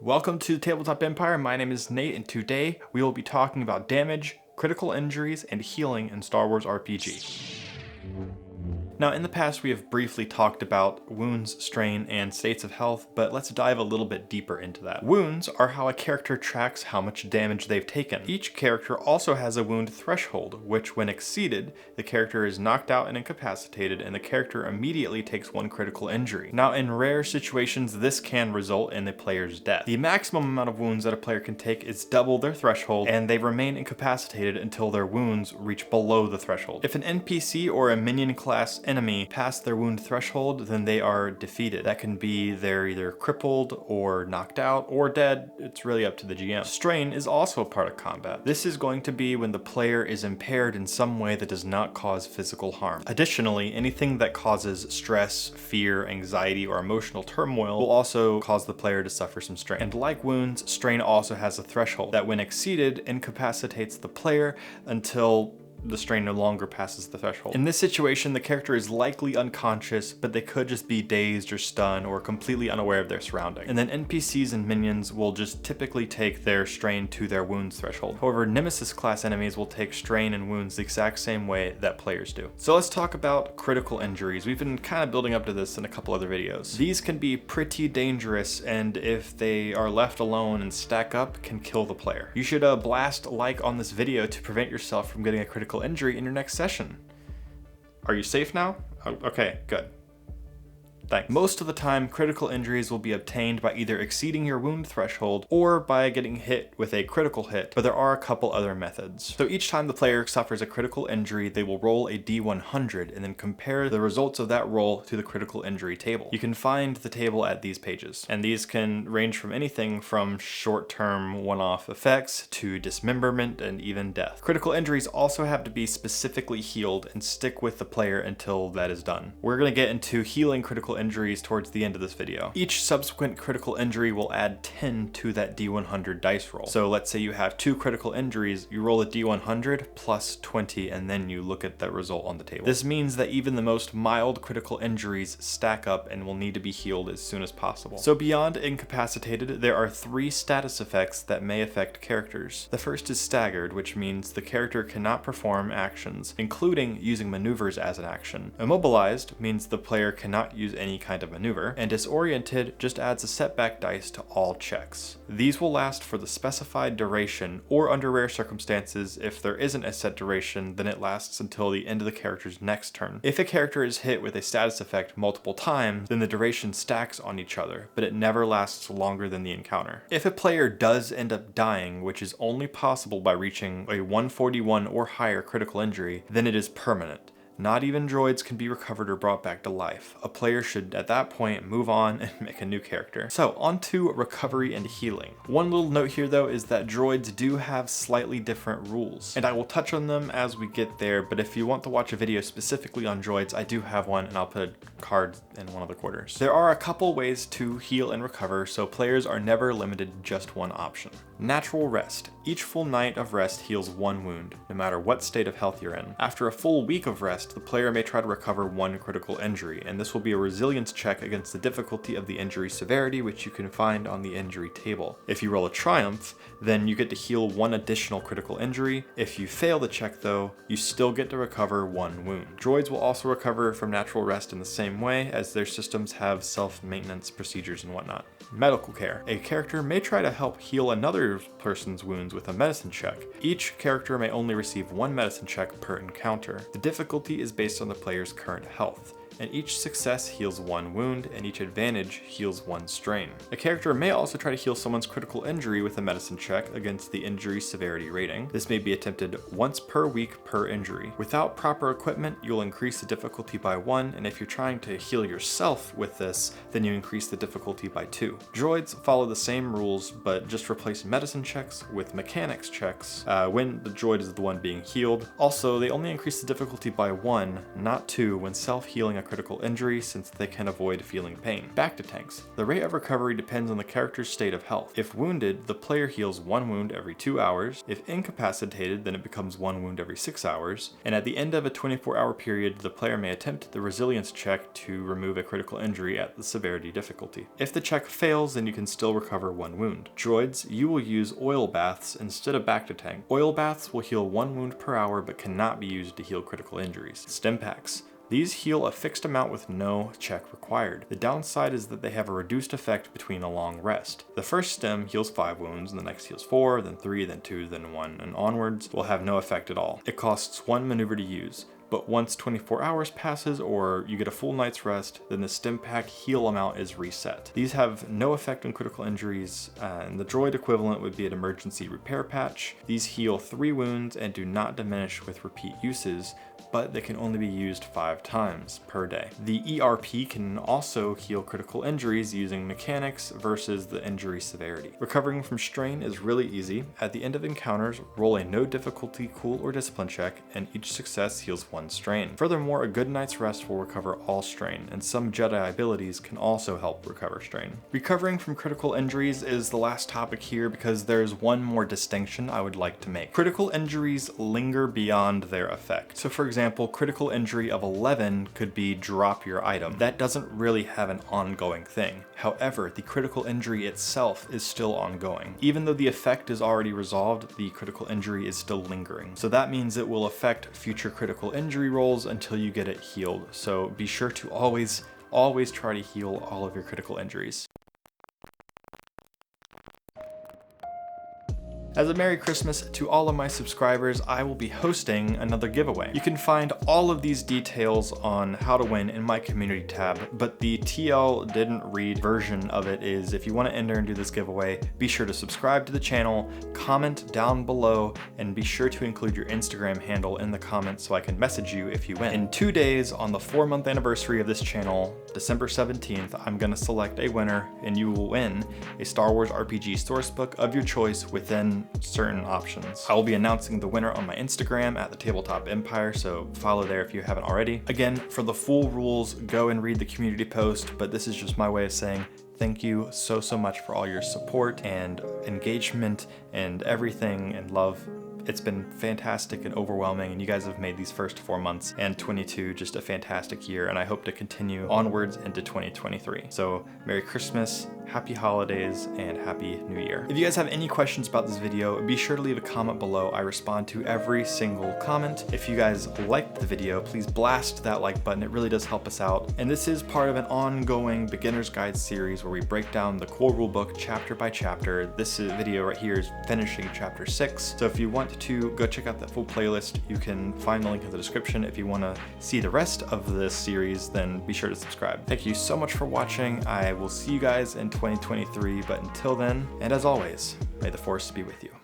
Welcome to Tabletop Empire. My name is Nate, and today we will be talking about damage, critical injuries, and healing in Star Wars RPG. Now, in the past, we have briefly talked about wounds, strain, and states of health, but let's dive a little bit deeper into that. Wounds are how a character tracks how much damage they've taken. Each character also has a wound threshold, which when exceeded, the character is knocked out and incapacitated, and the character immediately takes one critical injury. Now, in rare situations, this can result in the player's death. The maximum amount of wounds that a player can take is double their threshold, and they remain incapacitated until their wounds reach below the threshold. If an NPC or a minion class enemy pass their wound threshold, then they are defeated. That can be they're either crippled or knocked out or dead. It's really up to the GM. Strain is also a part of combat. This is going to be when the player is impaired in some way that does not cause physical harm. Additionally, anything that causes stress, fear, anxiety, or emotional turmoil will also cause the player to suffer some strain. And like wounds, strain also has a threshold that when exceeded incapacitates the player until the strain no longer passes the threshold. In this situation, the character is likely unconscious, but they could just be dazed or stunned or completely unaware of their surroundings. And then NPCs and minions will just typically take their strain to their wounds threshold. However, Nemesis class enemies will take strain and wounds the exact same way that players do. So let's talk about critical injuries. We've been kind of building up to this in a couple other videos. These can be pretty dangerous, and if they are left alone and stack up, can kill the player. You should blast like on this video to prevent yourself from getting a critical injury in your next session. Are you safe now? Okay, good. Thanks. Most of the time, critical injuries will be obtained by either exceeding your wound threshold or by getting hit with a critical hit, but there are a couple other methods. So each time the player suffers a critical injury, they will roll a D100 and then compare the results of that roll to the critical injury table. You can find the table at these pages, and these can range from anything from short-term one-off effects to dismemberment and even death. Critical injuries also have to be specifically healed and stick with the player until that is done. We're going to get into healing critical injuries towards the end of this video. Each subsequent critical injury will add 10 to that D100 dice roll. So let's say you have 2 critical injuries, you roll a D100 plus 20, and then you look at that result on the table. This means that even the most mild critical injuries stack up and will need to be healed as soon as possible. So beyond incapacitated, there are 3 status effects that may affect characters. The first is staggered, which means the character cannot perform actions, including using maneuvers as an action. Immobilized means the player cannot use any kind of maneuver, and disoriented just adds a setback dice to all checks. These will last for the specified duration, or under rare circumstances, if there isn't a set duration, then it lasts until the end of the character's next turn. If a character is hit with a status effect multiple times, then the duration stacks on each other, but it never lasts longer than the encounter. If a player does end up dying, which is only possible by reaching a 141 or higher critical injury, then it is permanent. Not even droids can be recovered or brought back to life. A player should at that point move on and make a new character. So on to recovery and healing. One little note here though is that droids do have slightly different rules, and I will touch on them as we get there, but if you want to watch a video specifically on droids, I do have one, and I'll put a card in one of the quarters. There are a couple ways to heal and recover, so players are never limited to just one option. Natural rest. Each full night of rest heals 1 wound, no matter what state of health you're in. After a full week of rest, the player may try to recover 1 critical injury, and this will be a resilience check against the difficulty of the injury severity, which you can find on the injury table. If you roll a triumph, then you get to heal 1 additional critical injury. If you fail the check though, you still get to recover 1 wound. Droids will also recover from natural rest in the same way, as their systems have self-maintenance procedures and whatnot. Medical care. A character may try to help heal another person's wounds with a medicine check. Each character may only receive 1 medicine check per encounter. The difficulty is based on the player's current health, and each success heals 1 wound, and each advantage heals 1 strain. A character may also try to heal someone's critical injury with a medicine check against the injury severity rating. This may be attempted once per week per injury. Without proper equipment, you'll increase the difficulty by 1, and if you're trying to heal yourself with this, then you increase the difficulty by 2. Droids follow the same rules, but just replace medicine checks with mechanics checks when the droid is the one being healed. Also, they only increase the difficulty by 1, not 2, when self-healing critical injury since they can avoid feeling pain. Back to tanks. The rate of recovery depends on the character's state of health. If wounded, the player heals 1 wound every 2 hours. If incapacitated, then it becomes 1 wound every 6 hours. And at the end of a 24-hour period, the player may attempt the resilience check to remove a critical injury at the severity difficulty. If the check fails, then you can still recover 1 wound. Droids, you will use oil baths instead of back to tank. Oil baths will heal 1 wound per hour but cannot be used to heal critical injuries. Stim packs. These heal a fixed amount with no check required. The downside is that they have a reduced effect between a long rest. The first stim heals 5 wounds, and the next heals 4, then 3, then 2, then 1, and onwards will have no effect at all. It costs 1 maneuver to use, but once 24 hours passes or you get a full night's rest, then the stim pack heal amount is reset. These have no effect on critical injuries, and the droid equivalent would be an emergency repair patch. These heal 3 wounds and do not diminish with repeat uses, but they can only be used 5 times per day. The ERP can also heal critical injuries using mechanics versus the injury severity. Recovering from strain is really easy. At the end of encounters, roll a no difficulty cool or discipline check, and each success heals 1 strain. Furthermore, a good night's rest will recover all strain, and some Jedi abilities can also help recover strain. Recovering from critical injuries is the last topic here because there's one more distinction I would like to make. Critical injuries linger beyond their effect. So for example, critical injury of 11 could be drop your item. That doesn't really have an ongoing thing. However, the critical injury itself is still ongoing. Even though the effect is already resolved, the critical injury is still lingering. So that means it will affect future critical injury rolls until you get it healed. So be sure to always try to heal all of your critical injuries. As a Merry Christmas to all of my subscribers, I will be hosting another giveaway. You can find all of these details on how to win in my community tab, but the TL didn't read version of it is if you want to enter and do this giveaway, be sure to subscribe to the channel, comment down below, and be sure to include your Instagram handle in the comments so I can message you if you win. In 2 days, on the 4-month anniversary of this channel, December 17th, I'm gonna select a winner and you will win a Star Wars RPG sourcebook of your choice within certain options. I will be announcing the winner on my Instagram at the Tabletop Empire, so follow there if you haven't already. Again, for the full rules, go and read the community post, but this is just my way of saying thank you so much for all your support and engagement and everything and love. It's been fantastic and overwhelming, and you guys have made these first 4 months and 22 just a fantastic year, and I hope to continue onwards into 2023. So Merry Christmas, Happy Holidays, and Happy New Year. If you guys have any questions about this video, be sure to leave a comment below. I respond to every single comment. If you guys liked the video, please blast that like button. It really does help us out. And this is part of an ongoing beginner's guide series where we break down the core rulebook chapter by chapter. This video right here is finishing chapter 6. So if you want to go check out that full playlist, you can find the link in the description. If you want to see the rest of this series, then be sure to subscribe. Thank you so much for watching. I will see you guys in 2023, but until then, and as always, may the Force be with you.